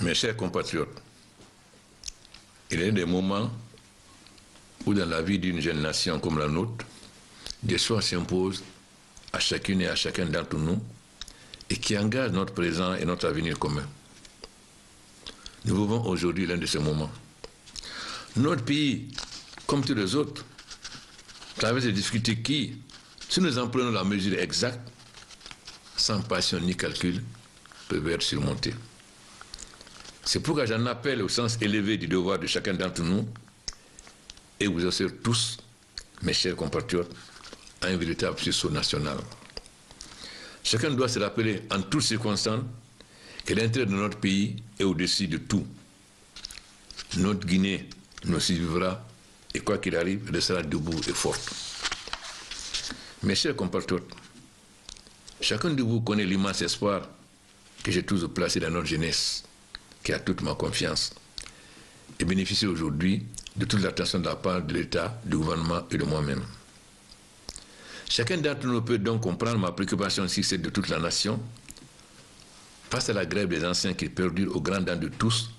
Mes chers compatriotes, il y a des moments où dans la vie d'une jeune nation comme la nôtre, des choix s'imposent à chacune et à chacun d'entre nous et qui engagent notre présent et notre avenir commun. Nous vivons aujourd'hui l'un de ces moments. Notre pays, comme tous les autres, traverse des difficultés qui, si nous en prenons la mesure exacte, sans passion ni calcul, peuvent être surmontées. C'est pourquoi j'en appelle au sens élevé du devoir de chacun d'entre nous et vous assure tous, mes chers compatriotes, à un véritable sursaut national. Chacun doit se rappeler en toutes circonstances que l'intérêt de notre pays est au-dessus de tout. Notre Guinée nous survivra et quoi qu'il arrive, restera debout et forte. Mes chers compatriotes, chacun de vous connaît l'immense espoir que j'ai toujours placé dans notre jeunesse, qui a toute ma confiance et bénéficie aujourd'hui de toute l'attention de la part de l'État, du gouvernement et de moi-même. Chacun d'entre nous peut donc comprendre ma préoccupation si c'est de toute la nation face à la grève des anciens qui perdure au grand dam de tous,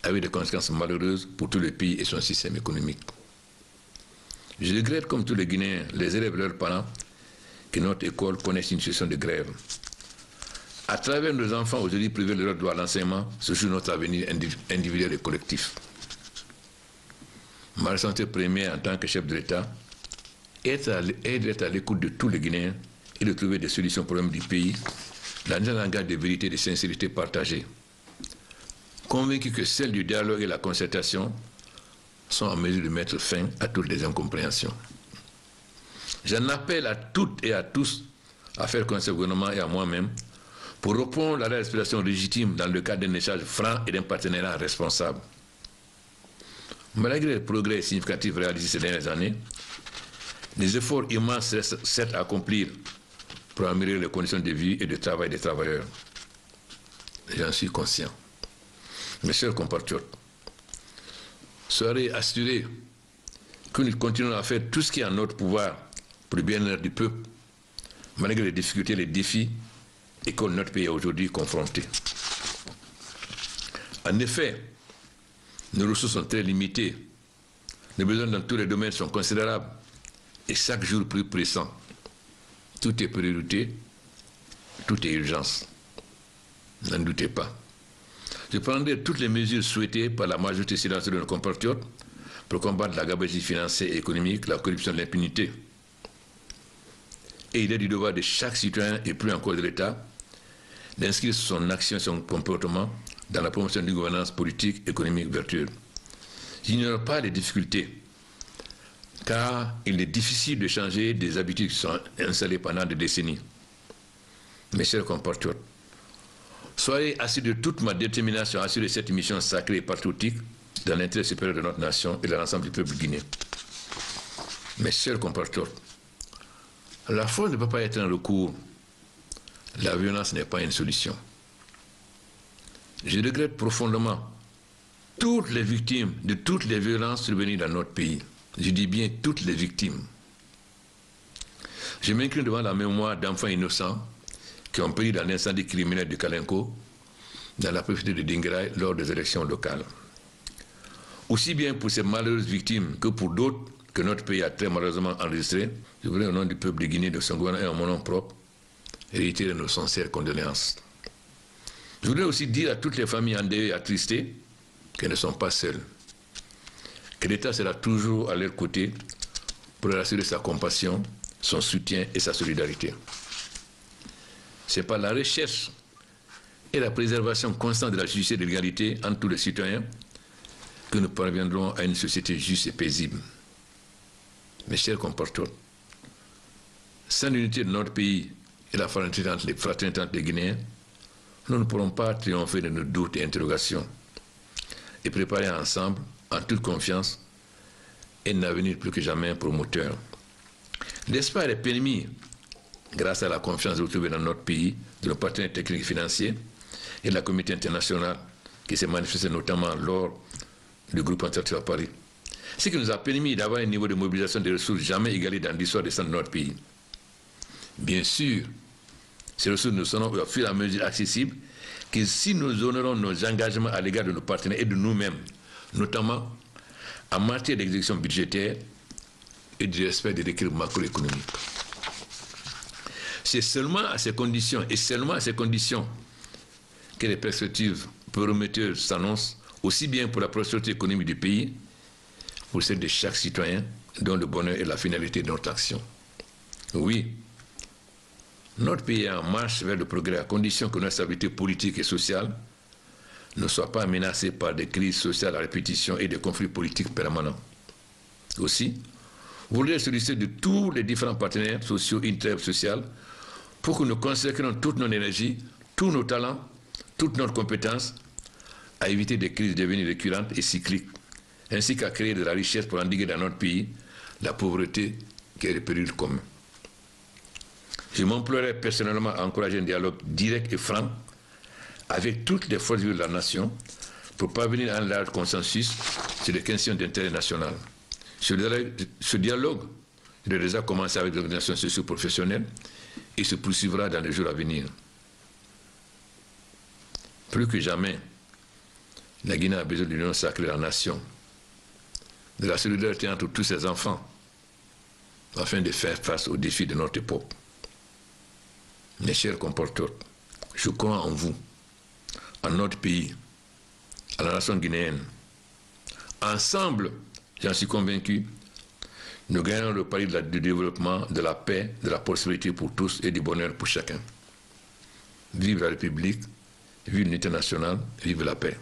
avec des conséquences malheureuses pour tout le pays et son système économique. Je regrette, comme tous les Guinéens, les élèves et leurs parents, que notre école connaisse une situation de grève. À travers nos enfants aujourd'hui privés de leur droit à l'enseignement, se joue notre avenir individuel et collectif. Ma responsabilité première en tant que chef de l'État est d'être à l'écoute de tous les Guinéens et de trouver des solutions aux problèmes du pays dans un langage de vérité et de sincérité partagée. Convaincu que celles du dialogue et la concertation sont en mesure de mettre fin à toutes les incompréhensions. J'en appelle à toutes et à tous à faire conseil au gouvernement et à moi-même pour répondre à la respiration légitime dans le cadre d'un échange franc et d'un partenariat responsable. Malgré les progrès significatifs réalisés ces dernières années, des efforts immenses restent certes à accomplir pour améliorer les conditions de vie et de travail des travailleurs. J'en suis conscient. Mes chers compatriotes, soyez assurés que nous continuerons à faire tout ce qui est en notre pouvoir pour le bien-être du peuple, malgré les difficultés et les défis auxquels notre pays est aujourd'hui confronté. En effet, nos ressources sont très limitées, les besoins dans tous les domaines sont considérables et chaque jour plus pressant. Tout est priorité, tout est urgence. N'en doutez pas. Je prendrai toutes les mesures souhaitées par la majorité silencieuse de nos compatriotes pour combattre la gabegie financière et économique, la corruption et l'impunité. Et il est du devoir de chaque citoyen et plus encore de l'État d'inscrire son action et son comportement dans la promotion d'une gouvernance politique, économique vertueuse. J'ignore pas les difficultés, car il est difficile de changer des habitudes qui sont installées pendant des décennies. Mes chers compatriotes, soyez assurés de toute ma détermination à assurer cette mission sacrée et patriotique dans l'intérêt supérieur de notre nation et de l'ensemble du peuple guinéen. Mes chers compatriotes, la force ne peut pas être un recours. La violence n'est pas une solution. Je regrette profondément toutes les victimes de toutes les violences survenues dans notre pays. Je dis bien toutes les victimes. Je m'incline devant la mémoire d'enfants innocents qui ont péri dans l'incendie criminel de Kalenko, dans la préfecture de Dinguiraye lors des élections locales. Aussi bien pour ces malheureuses victimes que pour d'autres que notre pays a très malheureusement enregistrées, je voudrais au nom du peuple de Guinée, de son gouvernement et en mon nom propre, réitérer nos sincères condoléances. Je voudrais aussi dire à toutes les familles endeuillées et attristées qu'elles ne sont pas seules, que l'État sera toujours à leur côté pour leur assurer sa compassion, son soutien et sa solidarité. C'est par la recherche et la préservation constante de la justice et de l'égalité entre tous les citoyens que nous parviendrons à une société juste et paisible. Mes chers compatriotes, sans l'unité de notre pays et la fraternité entre les Guinéens, nous ne pourrons pas triompher de nos doutes et interrogations et préparer ensemble, en toute confiance, un avenir plus que jamais promoteur. L'espoir est permis grâce à la confiance retrouvée dans notre pays de nos partenaires techniques et financiers et de la communauté internationale qui s'est manifestée notamment lors du groupe international à Paris. Ce qui nous a permis d'avoir un niveau de mobilisation des ressources jamais égalé dans l'histoire de notre pays. Bien sûr, ces ressources nous seront au fur et à mesure accessibles que si nous honorons nos engagements à l'égard de nos partenaires et de nous-mêmes, notamment en matière d'exécution budgétaire et du respect des équilibres macroéconomiques. C'est seulement à ces conditions, et seulement à ces conditions, que les perspectives prometteuses s'annoncent, aussi bien pour la prospérité économique du pays, pour celle de chaque citoyen, dont le bonheur est la finalité de notre action. Oui, notre pays est en marche vers le progrès à condition que notre stabilité politique et sociale ne soit pas menacée par des crises sociales à répétition et des conflits politiques permanents. Aussi, vous voulez solliciter de tous les différents partenaires sociaux, intersociaux, pour que nous consacrions toute notre énergie, tous nos talents, toutes nos compétences à éviter des crises devenues récurrentes et cycliques, ainsi qu'à créer de la richesse pour endiguer dans notre pays la pauvreté qui est le péril commun. Je m'emploierai personnellement à encourager un dialogue direct et franc avec toutes les forces vives de la nation pour parvenir à un large consensus sur les questions d'intérêt national. Ce dialogue, il a déjà commencé avec l'organisation socio-professionnelle et se poursuivra dans les jours à venir. Plus que jamais, la Guinée a besoin de l'union sacrée de la nation, de la solidarité entre tous ses enfants, afin de faire face aux défis de notre époque. Mes chers compatriotes, je crois en vous, en notre pays, à la nation guinéenne. Ensemble, j'en suis convaincu, nous gagnons le pari du développement, de la paix, de la prospérité pour tous et du bonheur pour chacun. Vive la République, vive l'unité nationale, vive la paix.